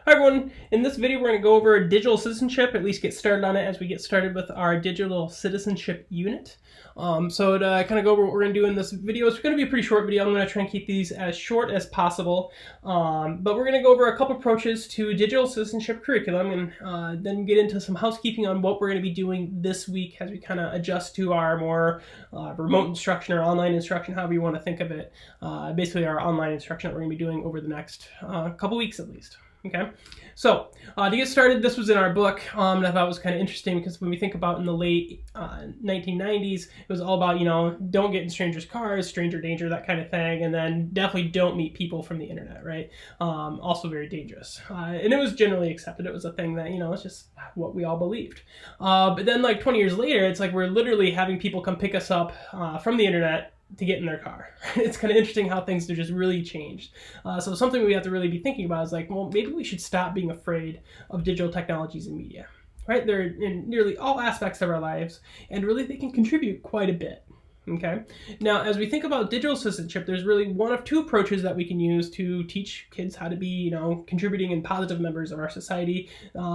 Hi everyone, in this video we're going to go over digital citizenship, at least get started on it as we get started with our digital citizenship unit. To kind of go over what we're going to do in this video, it's going to be a pretty short video. I'm going to try and keep these as short as possible, but we're going to go over a couple approaches to digital citizenship curriculum and then get into some housekeeping on what we're going to be doing this week as we kind of adjust to our more remote instruction or online instruction, however you want to think of it. Basically our online instruction that we're going to be doing over the next couple weeks at least. Okay, so to get started, this was in our book, and I thought it was kind of interesting because when we think about in the late 1990s, it was all about, don't get in strangers' cars, stranger danger, that kind of thing, and then definitely don't meet people from the internet, right? Also very dangerous. And it was generally accepted. It was a thing that, it's just what we all believed. But then like 20 years later, it's like we're literally having people come pick us up from the internet to get in their car. It's kind of interesting how things have just really changed. So something we have to really be thinking about is like, well, maybe we should stop being afraid of digital technologies and media, right? They're in nearly all aspects of our lives, and really they can contribute quite a bit. Okay. Now, as we think about digital citizenship, there's really one of two approaches that we can use to teach kids how to be, contributing and positive members of our society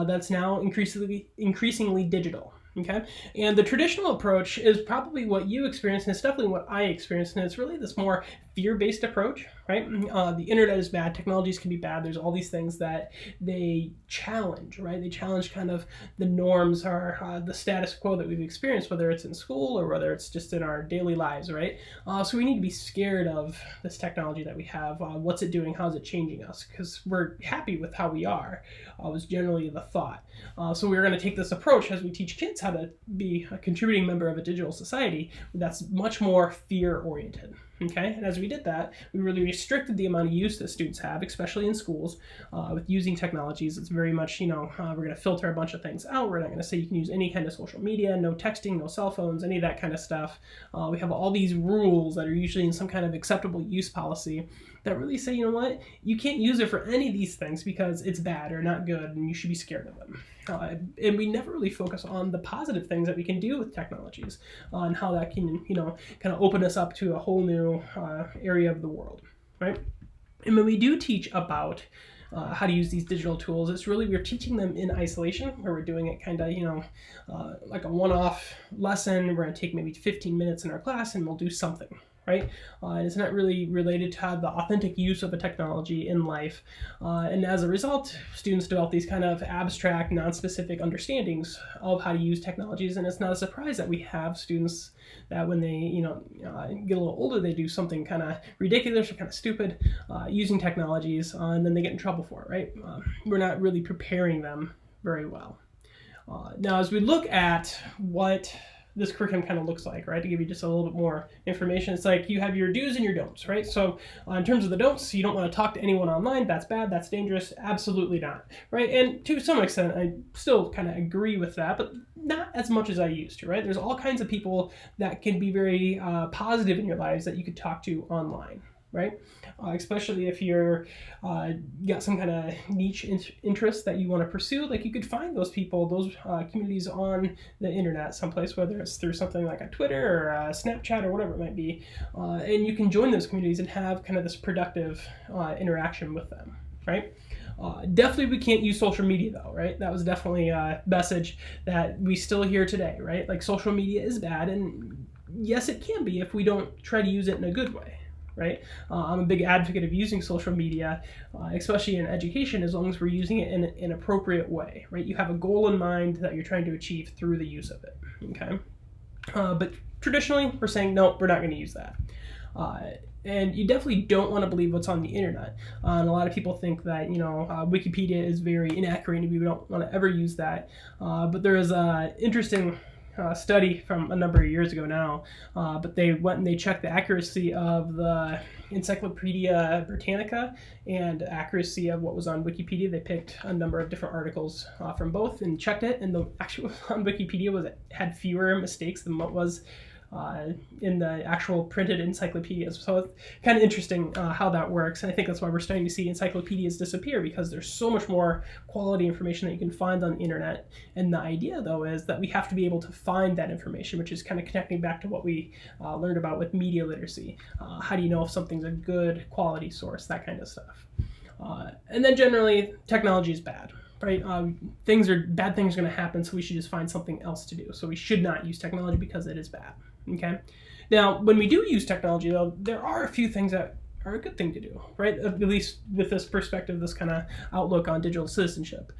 that's now increasingly digital. Okay, and the traditional approach is probably what you experienced, and it's definitely what I experienced, and it's really this more fear-based approach, right? The internet is bad, technologies can be bad, there's all these things that they challenge, right? They challenge kind of the norms or the status quo that we've experienced, whether it's in school or whether it's just in our daily lives, right? So we need to be scared of this technology that we have. What's it doing? How's it changing us? Because we're happy with how we are, was generally the thought. So we're going to take this approach as we teach kids how to be a contributing member of a digital society that's much more fear-oriented. Okay, and as we did that, we really restricted the amount of use that students have, especially in schools, with using technologies. It's very much, we're going to filter a bunch of things out. We're not going to say you can use any kind of social media, no texting, no cell phones, any of that kind of stuff. We have all these rules that are usually in some kind of acceptable use policy that really say, you can't use it for any of these things because it's bad or not good and you should be scared of them. And we never really focus on the positive things that we can do with technologies and how that can, kind of open us up to a whole new area of the world, right? And when we do teach about how to use these digital tools, it's really, we're teaching them in isolation, where we're doing it kind of, like a one-off lesson. We're going to take maybe 15 minutes in our class and we'll do something, right? And it's not really related to the authentic use of a technology in life. And as a result, students develop these kind of abstract, non-specific understandings of how to use technologies. And it's not a surprise that we have students that when they, get a little older, they do something kind of ridiculous or kind of stupid using technologies, and then they get in trouble for it, right? We're not really preparing them very well. Now, as we look at what this curriculum kind of looks like, right? To give you just a little bit more information, it's like you have your do's and your don'ts, right? So in terms of the don'ts, you don't want to talk to anyone online. That's bad. That's dangerous. Absolutely not, right? And to some extent, I still kind of agree with that, but not as much as I used to, right? There's all kinds of people that can be very positive in your lives that you could talk to online, right? Especially if you're got some kind of niche interest that you want to pursue, like you could find those people, those communities on the internet someplace, whether it's through something like a Twitter or a Snapchat or whatever it might be, and you can join those communities and have kind of this productive interaction with them, right? Definitely we can't use social media though, right? That was definitely a message that we still hear today, right? Like social media is bad, and yes, it can be if we don't try to use it in a good way. Right? I'm a big advocate of using social media, especially in education, as long as we're using it in an appropriate way, right? You have a goal in mind that you're trying to achieve through the use of it, okay? But traditionally, we're saying, no, we're not going to use that. And you definitely don't want to believe what's on the internet. And a lot of people think that, Wikipedia is very inaccurate and we don't want to ever use that. But there is an interesting study from a number of years ago now, but they went and they checked the accuracy of the Encyclopedia Britannica and accuracy of what was on Wikipedia. They picked a number of different articles from both and checked it, and the actual on Wikipedia had fewer mistakes than what was in the actual printed encyclopedias. So it's kind of interesting how that works. And I think that's why we're starting to see encyclopedias disappear, because there's so much more quality information that you can find on the internet. And the idea, though, is that we have to be able to find that information, which is kind of connecting back to what we learned about with media literacy. How do you know if something's a good quality source, that kind of stuff. And then generally, technology is bad, right? Bad things are going to happen, so we should just find something else to do. So we should not use technology because it is bad. Okay. Now, when we do use technology, though, there are a few things that are a good thing to do, right? At least with this perspective, this kind of outlook on digital citizenship.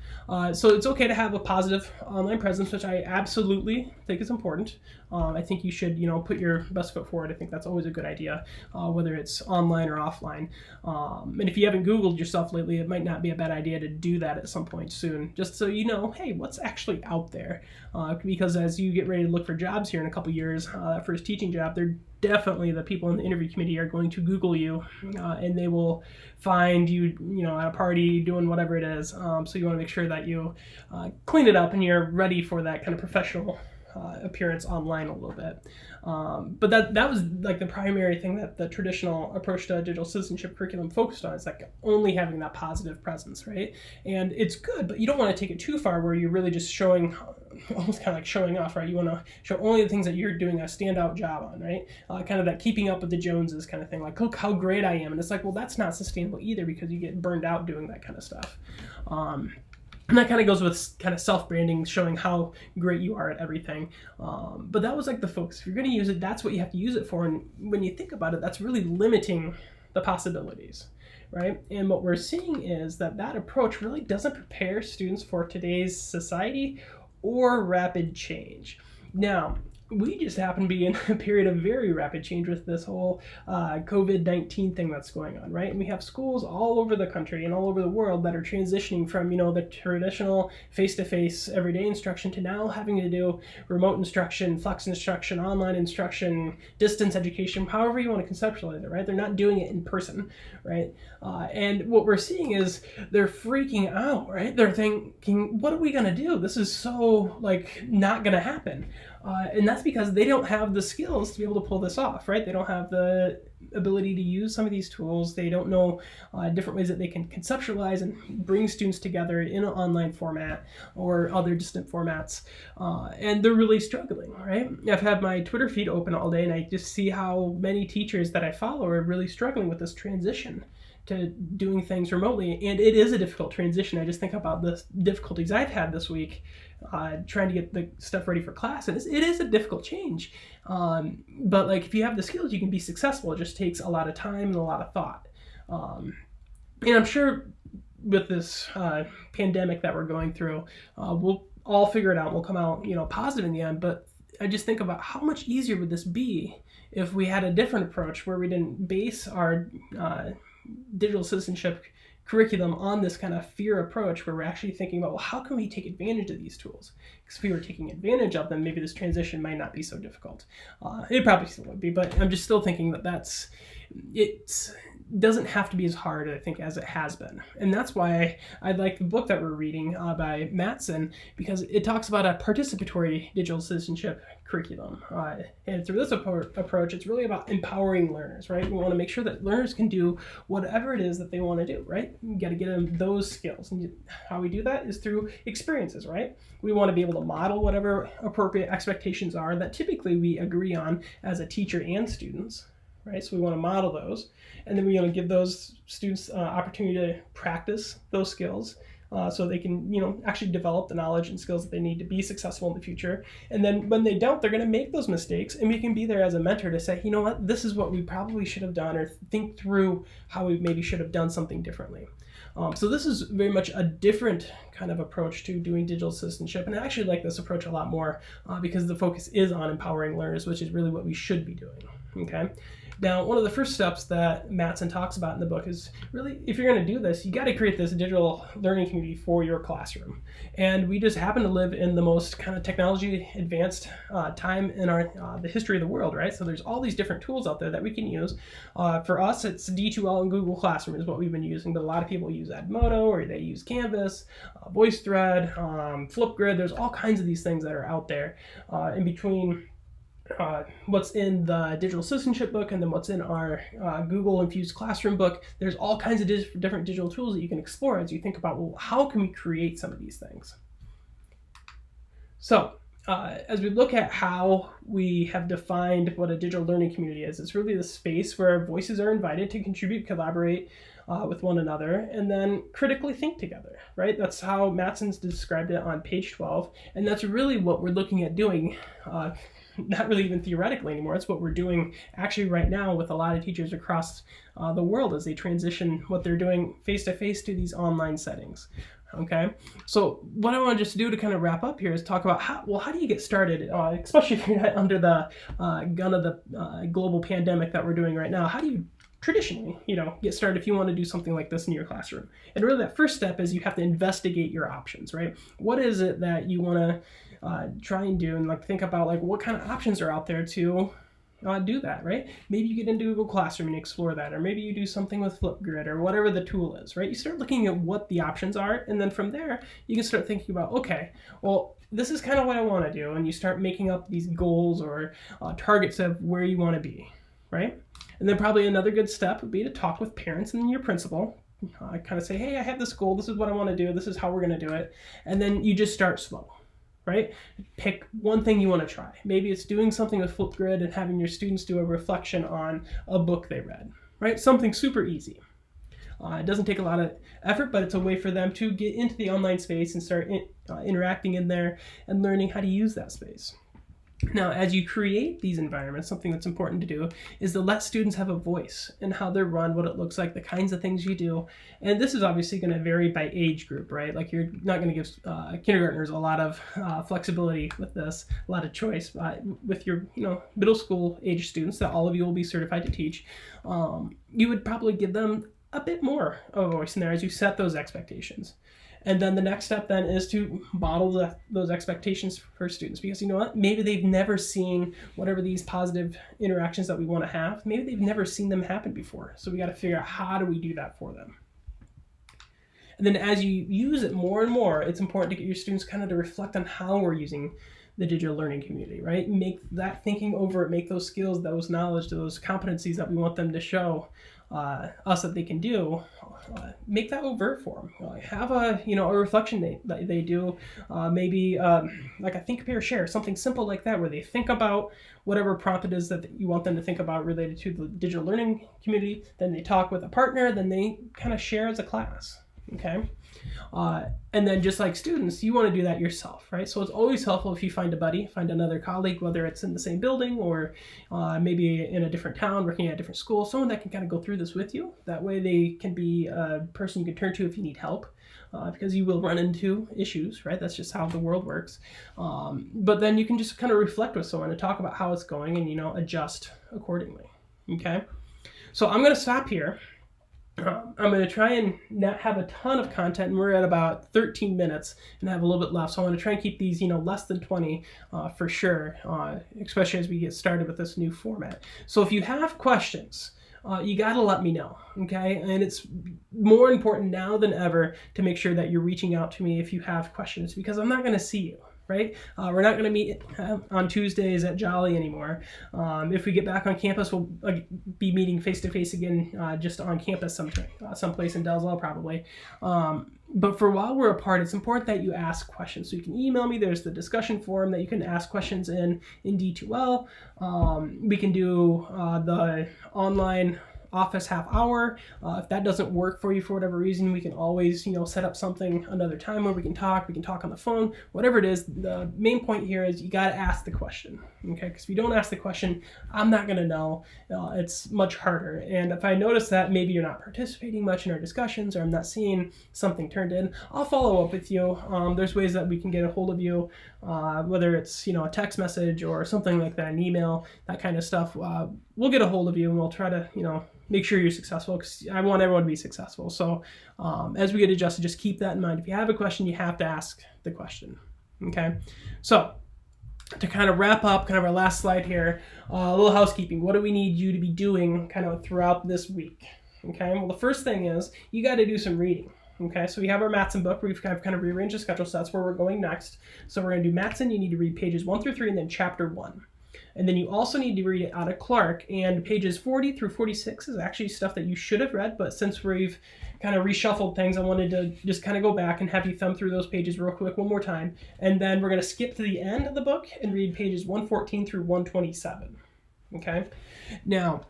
So it's okay to have a positive online presence, which I absolutely think is important. I think you should, put your best foot forward. I think that's always a good idea, whether it's online or offline. And if you haven't Googled yourself lately, it might not be a bad idea to do that at some point soon, just so you know, hey, what's actually out there? Because as you get ready to look for jobs here in a couple years, that first teaching job, they're definitely the people in the interview committee are going to Google you, and they will find you, at a party doing whatever it is. So you want to make sure that you clean it up and you're ready for that kind of professional appearance online a little bit. But that was like the primary thing that the traditional approach to digital citizenship curriculum focused on. It's like only having that positive presence, right? And it's good, but you don't want to take it too far where you're really just showing, almost kind of like showing off, right? You want to show only the things that you're doing a standout job on, right? Kind of that keeping up with the Joneses kind of thing, like, look how great I am. And it's like, well, that's not sustainable either because you get burned out doing that kind of stuff. And that kind of goes with kind of self-branding, showing how great you are at everything. But that was like the focus. If you're going to use it, that's what you have to use it for. And when you think about it, that's really limiting the possibilities, right? And what we're seeing is that approach really doesn't prepare students for today's society or rapid change. Now, we just happen to be in a period of very rapid change with this whole COVID-19 thing that's going on, right? And we have schools all over the country and all over the world that are transitioning from, the traditional face-to-face everyday instruction to now having to do remote instruction, flex instruction, online instruction, distance education, however you want to conceptualize it, right? They're not doing it in person, right? And what we're seeing is they're freaking out, right? They're thinking, what are we going to do? This is so, not going to happen. And that's because they don't have the skills to be able to pull this off, right? They don't have the ability to use some of these tools. They don't know different ways that they can conceptualize and bring students together in an online format or other distant formats. And they're really struggling, right? I've had my Twitter feed open all day and I just see how many teachers that I follow are really struggling with this transition to doing things remotely. And it is a difficult transition. I just think about the difficulties I've had this week trying to get the stuff ready for class. And it is a difficult change. But if you have the skills, you can be successful. It just takes a lot of time and a lot of thought. And I'm sure with this pandemic that we're going through, we'll all figure it out. We'll come out, positive in the end. But I just think about how much easier would this be if we had a different approach where we didn't base our digital citizenship curriculum on this kind of fear approach where we're actually thinking about, well, how can we take advantage of these tools? Because if we were taking advantage of them, maybe this transition might not be so difficult. It probably still would be, but I'm just still thinking that it doesn't have to be as hard, I think, as it has been. And that's why I like the book that we're reading by Mattson, because it talks about a participatory digital citizenship curriculum. And through this approach, it's really about empowering learners, right? We want to make sure that learners can do whatever it is that they want to do, right? You got to get them those skills. And how we do that is through experiences, right? We want to be able to model whatever appropriate expectations are that typically we agree on as a teacher and students, right? So we want to model those. And then we want to give those students opportunity to practice those skills so they can, actually develop the knowledge and skills that they need to be successful in the future. And then when they don't, they're going to make those mistakes. And we can be there as a mentor to say, you know what, this is what we probably should have done, or think through how we maybe should have done something differently. So this is very much a different kind of approach to doing digital citizenship. And I actually like this approach a lot more because the focus is on empowering learners, which is really what we should be doing. Okay. Now, one of the first steps that Mattson talks about in the book is really, if you're going to do this, you got to create this digital learning community for your classroom. And we just happen to live in the most kind of technology advanced time in the history of the world, right? So there's all these different tools out there that we can use. For us, it's D2L and Google Classroom is what we've been using, but a lot of people use Edmodo or they use Canvas, VoiceThread, Flipgrid. There's all kinds of these things that are out there in between what's in the digital citizenship book and then what's in our Google infused classroom book. There's all kinds of different digital tools that you can explore as you think about, well, how can we create some of these things? So as we look at how we have defined what a digital learning community is, it's really the space where voices are invited to contribute, collaborate, with one another, and then critically think together, right? That's how Matson's described it on page 12, and that's really what we're looking at doing, not really even theoretically anymore. It's what we're doing actually right now with a lot of teachers across the world as they transition what they're doing face-to-face to these online settings. Okay, so what I want to just do to kind of wrap up here is talk about how do you get started, especially if you're not under the gun of the global pandemic that we're doing right now. How do you traditionally, get started if you want to do something like this in your classroom? And really that first step is you have to investigate your options, right? What is it that you want to try and do, and think about what kind of options are out there to do that, right? Maybe you get into Google Classroom and explore that, or maybe you do something with Flipgrid or whatever the tool is, right? You start looking at what the options are, and then from there, you can start thinking about, okay, well, this is kind of what I want to do, and you start making up these goals or targets of where you want to be, right? And then probably another good step would be to talk with parents and your principal. Kind of say, hey, I have this goal, this is what I want to do, this is how we're going to do it, and then you just start slow. Right? Pick one thing you want to try. Maybe it's doing something with Flipgrid and having your students do a reflection on a book they read, right? Something super easy. It doesn't take a lot of effort, but it's a way for them to get into the online space and start interacting in there and learning how to use that space. Now, as you create these environments, something that's important to do is to let students have a voice in how they're run, what it looks like, the kinds of things you do. And this is obviously going to vary by age group, right? You're not going to give kindergartners a lot of flexibility with this, a lot of choice. With your middle school age students that all of you will be certified to teach, you would probably give them a bit more of a voice in there as you set those expectations. And then the next step then is to model those expectations for students, because you know what? Maybe they've never seen whatever these positive interactions that we want to have. Maybe they've never seen them happen before. So we got to figure out how do we do that for them. And then as you use it more and more, it's important to get your students kind of to reflect on how we're using the digital learning community, right? Make that thinking over it, make those skills, those knowledge, those competencies that we want them to show us that they can do, make that overt for them. Have a reflection that they do, maybe like a think, compare, share, something simple like that, where they think about whatever prompt it is that you want them to think about related to the digital learning community. Then they talk with a partner, then they kind of share as a class. Okay. And then just like students, you want to do that yourself, right? So it's always helpful if you find a buddy, find another colleague, whether it's in the same building or maybe in a different town, working at a different school, someone that can kind of go through this with you. That way they can be a person you can turn to if you need help, because you will run into issues, right? That's just how the world works. But then you can just kind of reflect with someone and talk about how it's going and, adjust accordingly. Okay. So I'm going to stop here. I'm going to try and not have a ton of content, and we're at about 13 minutes and have a little bit left. So I want to try and keep these, less than 20 for sure, especially as we get started with this new format. So if you have questions, you got to let me know, okay? And it's more important now than ever to make sure that you're reaching out to me if you have questions, because I'm not going to see you. Right? We're not going to meet on Tuesdays at Jolly anymore. If we get back on campus, we'll be meeting face-to-face again just on campus someplace in Dalzell probably. But for while we're apart, it's important that you ask questions. So you can email me. There's the discussion forum that you can ask questions in D2L. We can do the online office half hour. If that doesn't work for you for whatever reason, we can always, set up something another time where we can talk on the phone, whatever it is. The main point here is you got to ask the question, okay? Because if you don't ask the question, I'm not going to know. It's much harder. And if I notice that maybe you're not participating much in our discussions, or I'm not seeing something turned in, I'll follow up with you. There's ways that we can get a hold of you, whether it's, a text message or something like that, an email, that kind of stuff. We'll get a hold of you and we'll try to, make sure you're successful, because I want everyone to be successful. So as we get adjusted, just keep that in mind. If you have a question, you have to ask the question, okay? So to kind of wrap up, kind of our last slide here, a little housekeeping. What do we need you to be doing kind of throughout this week, okay? Well, the first thing is you got to do some reading. Okay, so we have our Matson book. We've kind of rearranged the schedule, so that's where we're going next. So we're going to do Matson. You need to read pages 1 through 3 and then chapter 1. And then you also need to read it out of Clark, and pages 40 through 46 is actually stuff that you should have read, but since we've kind of reshuffled things, I wanted to just kind of go back and have you thumb through those pages real quick one more time. And then we're going to skip to the end of the book and read pages 114 through 127. Okay? Now,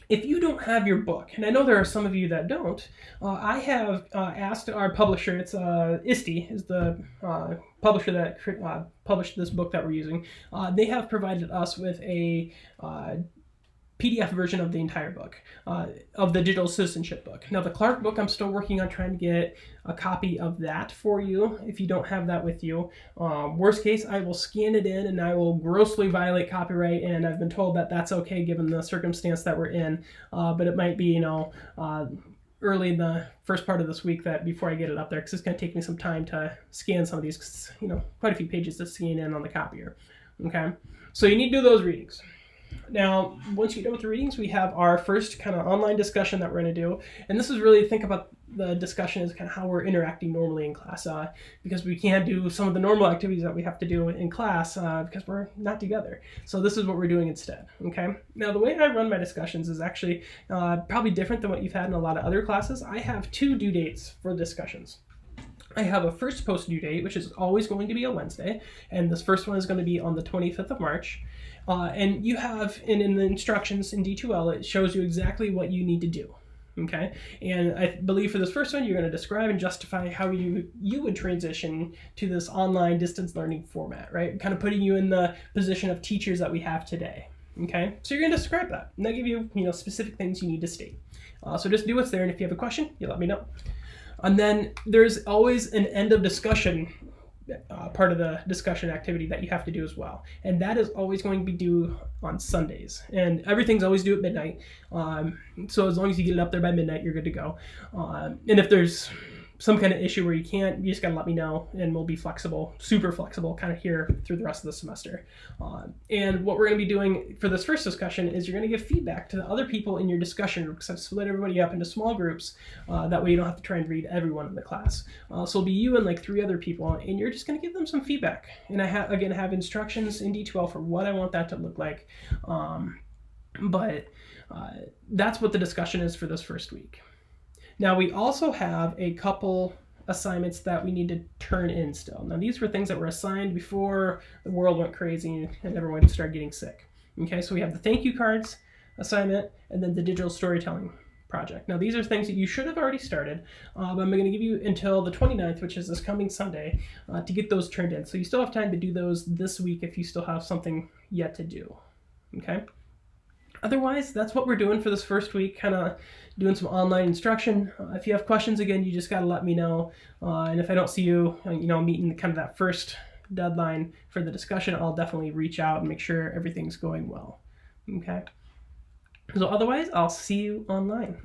if you don't have your book, and I know there are some of you that don't, I have asked our publisher, it's ISTE, is the publisher that published this book that we're using. They have provided us with a PDF version of the entire book, of the digital citizenship book. Now, the Clark book, I'm still working on trying to get a copy of that for you if you don't have that with you. Worst case, I will scan it in and I will grossly violate copyright, and I've been told that that's okay given the circumstance that we're in, but it might be, early in the first part of this week that before I get it up there, because it's going to take me some time to scan some of these, quite a few pages to scan in on the copier. Okay, so you need to do those readings. Now, once you're done with the readings, we have our first kind of online discussion that we're going to do. And this is really, think about the discussion as kind of how we're interacting normally in class, because we can't do some of the normal activities that we have to do in class because we're not together. So this is what we're doing instead, okay? Now, the way I run my discussions is actually probably different than what you've had in a lot of other classes. I have 2 due dates for discussions. I have a first post due date, which is always going to be a Wednesday, and this first one is going to be on the 25th of March. And you have, in the instructions in D2L, it shows you exactly what you need to do. Okay, and I believe for this first one, you're going to describe and justify how you would transition to this online distance learning format, right? Kind of putting you in the position of teachers that we have today. Okay, so you're going to describe that, and they'll give you, specific things you need to state. So just do what's there, and if you have a question, you let me know. And then there's always an end of discussion part of the discussion activity that you have to do as well. And that is always going to be due on Sundays. And everything's always due at midnight. So as long as you get it up there by midnight, you're good to go. And if there's some kind of issue where you can't, you just got to let me know, and we'll be flexible, super flexible, kind of here through the rest of the semester. And what we're going to be doing for this first discussion is you're going to give feedback to the other people in your discussion group, because I've split everybody up into small groups. That way you don't have to try and read everyone in the class. So it'll be you and like 3 other people, and you're just going to give them some feedback. And I have instructions in D12 for what I want that to look like. But that's what the discussion is for this first week. Now, we also have a couple assignments that we need to turn in still. Now, these were things that were assigned before the world went crazy and everyone started getting sick. Okay, so we have the thank you cards assignment and then the digital storytelling project. Now, these are things that you should have already started, but I'm going to give you until the 29th, which is this coming Sunday, to get those turned in. So you still have time to do those this week if you still have something yet to do. Okay? Otherwise, that's what we're doing for this first week, kind of doing some online instruction. If you have questions, again, you just got to let me know. And if I don't see you, meeting kind of that first deadline for the discussion, I'll definitely reach out and make sure everything's going well. Okay? So otherwise, I'll see you online.